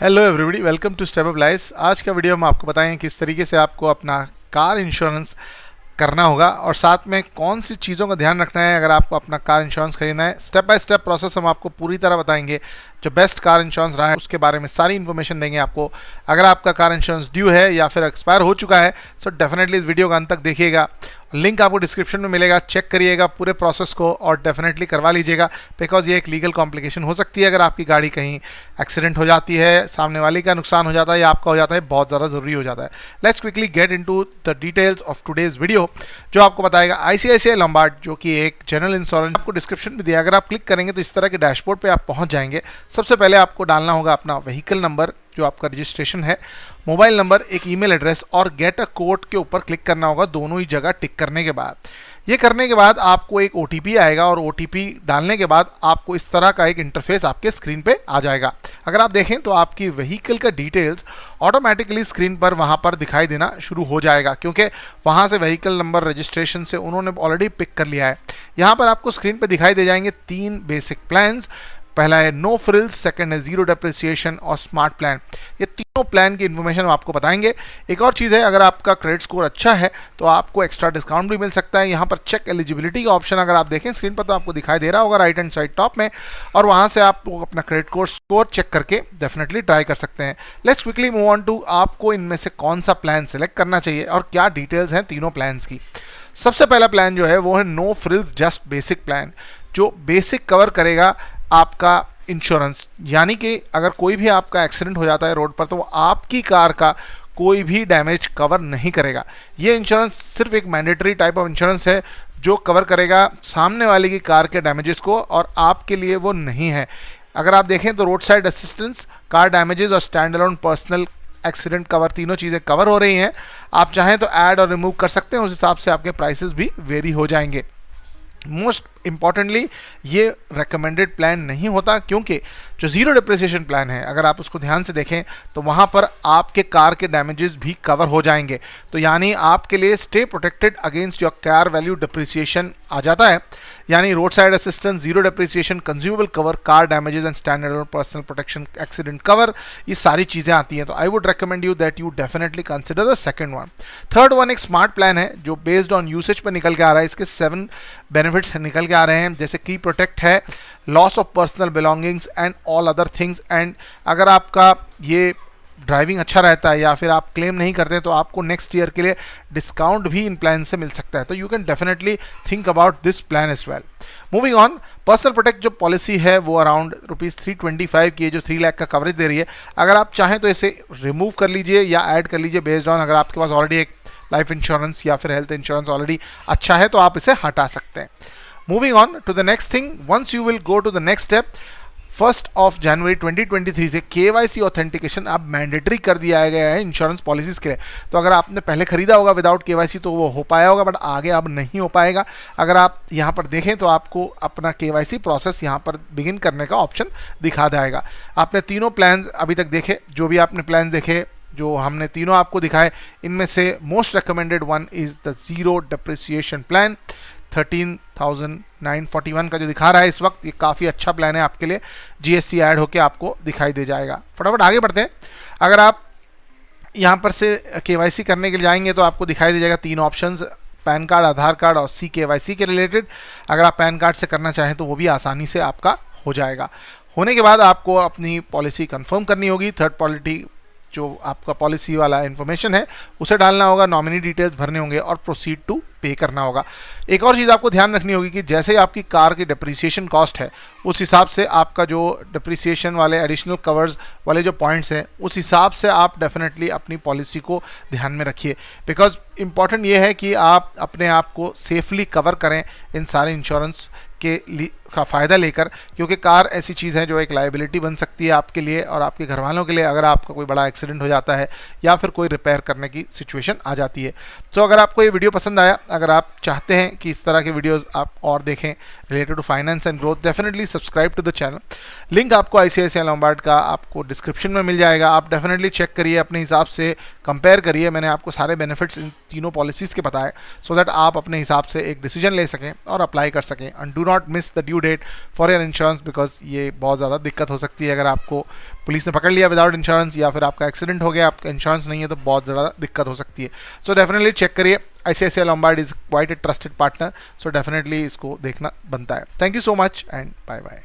Hello everybody, welcome to Step Up Lifes. आज का video हम आपको बताएंगे किस तरीके से आपको अपना कार इंश्योरेंस करना होगा और साथ में कौन सी चीज़ों का ध्यान रखना है अगर आपको अपना कार इंश्योरेंस खरीदना है। स्टेप बाय स्टेप प्रोसेस हम आपको पूरी तरह बताएंगे। जो बेस्ट कार इंश्योरेंस रहा है उसके बारे में सारी इन्फॉर्मेशन देंगे आपको। अगर आपका कार इंश्योरेंस ड्यू है या फिर एक्सपायर हो चुका है तो डेफिनेटली इस वीडियो का अंत तक देखिएगा। लिंक आपको डिस्क्रिप्शन में मिलेगा, चेक करिएगा पूरे प्रोसेस को और डेफिनेटली करवा लीजिएगा, बिकॉज ये एक लीगल कॉम्प्लिकेशन हो सकती है। अगर आपकी गाड़ी कहीं एक्सीडेंट हो जाती है, सामने वाले का नुकसान हो जाता है या आपका हो जाता है, बहुत ज़्यादा ज़रूरी हो जाता है। Let's quickly get into the details of today's video, जो आपको बताएगा आईसीआईसीआई लॉम्बार्ड, जो कि एक जनरल इंश्योरेंस। आपको डिस्क्रिप्शन में दिया, अगर आप क्लिक करेंगे तो इस तरह के डैशबोर्ड पे आप पहुंच जाएंगे। सबसे पहले आपको डालना होगा अपना व्हीकल नंबर, जो आपका रजिस्ट्रेशन है, मोबाइल नंबर, एक ईमेल एड्रेस और गेट अ कोड के ऊपर क्लिक करना होगा, दोनों ही जगह टिक करने के बाद। ये करने के बाद आपको एक ओटीपी आएगा और ओटीपी डालने के बाद आपको इस तरह का एक इंटरफेस आपके स्क्रीन पे आ जाएगा। अगर आप देखें तो आपकी व्हीकल का डिटेल्स ऑटोमेटिकली स्क्रीन पर वहां पर दिखाई देना शुरू हो जाएगा, क्योंकि वहां से व्हीकल नंबर रजिस्ट्रेशन से उन्होंने ऑलरेडी पिक कर लिया है। यहाँ पर आपको स्क्रीन पर दिखाई दे जाएंगे 3 बेसिक प्लान्स। पहला है नो फ्रिल्स, सेकंड है जीरो डेप्रिसिएशन और स्मार्ट प्लान। ये तीनों प्लान की इन्फॉर्मेशन हम आपको बताएंगे। एक और चीज़ है, अगर आपका क्रेडिट स्कोर अच्छा है तो आपको एक्स्ट्रा डिस्काउंट भी मिल सकता है। यहाँ पर चेक एलिजिबिलिटी का ऑप्शन अगर आप देखें स्क्रीन पर तो आपको दिखाई दे रहा होगा राइट हैंड साइड टॉप में, और वहाँ से आप अपना क्रेडिट स्कोर चेक करके डेफिनेटली ट्राई कर सकते हैं। Let's quickly move on to आपको इनमें से कौन सा प्लान सेलेक्ट करना चाहिए और क्या डिटेल्स हैं तीनों प्लान्स की। सबसे पहला प्लान जो है वो है no frills just basic plan, जो बेसिक कवर करेगा आपका इंश्योरेंस। यानी कि अगर कोई भी आपका एक्सीडेंट हो जाता है रोड पर तो वो आपकी कार का कोई भी डैमेज कवर नहीं करेगा। ये इंश्योरेंस सिर्फ एक मैंडेटरी टाइप ऑफ इंश्योरेंस है जो कवर करेगा सामने वाले की कार के डैमेजेस को, और आपके लिए वो नहीं है। अगर आप देखें तो road side assistance, car damages और stand alone personal accident cover, तीनों चीज़ें कवर हो रही हैं। आप चाहें तो ऐड और रिमूव कर सकते हैं, उस हिसाब से आपके प्राइसेस भी वेरी हो जाएंगे। मोस्ट इंपॉर्टेंटली ये रेकमेंडेड प्लान नहीं होता, क्योंकि जो जीरो डिप्रिसिएशन प्लान है अगर आप उसको ध्यान से देखें तो वहाँ पर आपके कार के डैमेजेस भी कवर हो जाएंगे। तो यानी आपके लिए stay protected against your car value depreciation आ जाता है। यानी road side assistance, zero depreciation, consumable cover, car damages and standard personal protection, accident cover, ये सारी चीज़ें आती हैं। तो I would recommend you that you definitely consider the second one. Third one एक स्मार्ट प्लान है जो बेस्ड ऑन यूसेज पर निकल के आ रहा है। इसके 7 बेनिफिट्स निकल के आ रहे हैं, जैसे की प्रोटेक्ट है, loss of personal belongings and all other things. And अगर आपका ये ड्राइविंग अच्छा रहता है या फिर आप क्लेम नहीं करते तो आपको नेक्स्ट ईयर के लिए डिस्काउंट भी इन प्लान से मिल सकता है। तो you can definitely think about this plan as well. Moving on, personal protect जो पॉलिसी है वो अराउंड ₹325 की है, जो 3 लाख का कवरेज दे रही है। अगर आप चाहें तो इसे रिमूव कर लीजिए या ऐड कर लीजिए बेस्ड ऑन, अगर आपके पास ऑलरेडी एक लाइफ इंश्योरेंस या फिर हेल्थ इंश्योरेंस ऑलरेडी अच्छा है तो आप इसे हटा सकते हैं। Moving on to the next thing, once you will go to the next step, 1 जनवरी 2023 से केवाईसी ऑथेंटिकेशन अब मैंडेटरी कर दिया गया है इंश्योरेंस पॉलिसीज के लिए। तो अगर आपने पहले खरीदा होगा विदाउट केवाईसी तो वो हो पाया होगा, बट आगे अब नहीं हो पाएगा। अगर आप यहाँ पर देखें तो आपको अपना केवाईसी प्रोसेस यहाँ पर बिगिन करने का ऑप्शन दिखा जाएगा। आपने तीनों प्लान अभी तक देखे, जो भी आपने प्लान देखे, जो हमने तीनों आपको दिखाए, इनमें से most recommended one is the zero depreciation plan. 13,941 का जो दिखा रहा है इस वक्त, ये काफ़ी अच्छा प्लान है आपके लिए। जीएसटी ऐड होके आपको दिखाई दे जाएगा। फटाफट आगे बढ़ते हैं। अगर आप यहाँ पर से केवाईसी करने के लिए जाएंगे तो आपको दिखाई दे जाएगा 3 ऑप्शंस, पैन कार्ड, आधार कार्ड और केवाईसी के रिलेटेड। अगर आप पैन कार्ड से करना चाहें तो वो भी आसानी से आपका हो जाएगा। होने के बाद आपको अपनी पॉलिसी कंफर्म करनी होगी। थर्ड पार्टी जो आपका पॉलिसी वाला इन्फॉर्मेशन है उसे डालना होगा, नॉमिनी डिटेल्स भरने होंगे और प्रोसीड टू पे करना होगा। एक और चीज़ आपको ध्यान रखनी होगी कि जैसे आपकी कार की डिप्रिसिएशन कॉस्ट है उस हिसाब से आपका जो डिप्रिसिएशन वाले एडिशनल कवर्स वाले जो पॉइंट्स हैं उस हिसाब से आप डेफिनेटली अपनी पॉलिसी को ध्यान में रखिए, बिकॉज इंपॉर्टेंट ये है कि आप अपने आप को सेफली कवर करें इन सारे इंश्योरेंस का फ़ायदा लेकर, क्योंकि कार ऐसी चीज़ है जो एक लायबिलिटी बन सकती है आपके लिए और आपके घर वालों के लिए अगर आपका कोई बड़ा एक्सीडेंट हो जाता है या फिर कोई रिपेयर करने की सिचुएशन आ जाती है। तो अगर आपको ये वीडियो पसंद आया, अगर आप चाहते हैं कि इस तरह के वीडियोस आप और देखें related to finance and growth, definitely subscribe to the channel. Link आपको आईसीआईसीआई लॉम्बार्ड का आपको डिस्क्रिप्शन में मिल जाएगा। आप डेफिनेटली चेक करिए, अपने हिसाब से कंपेयर करिए। मैंने आपको सारे बेनिफिट्स इन तीनों पॉलिसीज़ के बताए सो दैट आप अपने हिसाब से एक डिसीजन ले सकें और अप्लाई कर सकें। And do not miss the due date for your insurance, because ये बहुत ज़्यादा दिक्कत हो सकती है अगर आपको पुलिस ने पकड़ लिया विदाउट इंश्योरेंस, या फिर आपका एक्सीडेंट हो गया, आपका इंश्योरेंस नहीं है, तो बहुत ज़्यादा दिक्कत हो सकती है. सो डेफिनेटली चेक करिए. ICICI Lombard is quite a trusted partner, so definitely इसको देखना बनता है. Thank you so much and bye bye.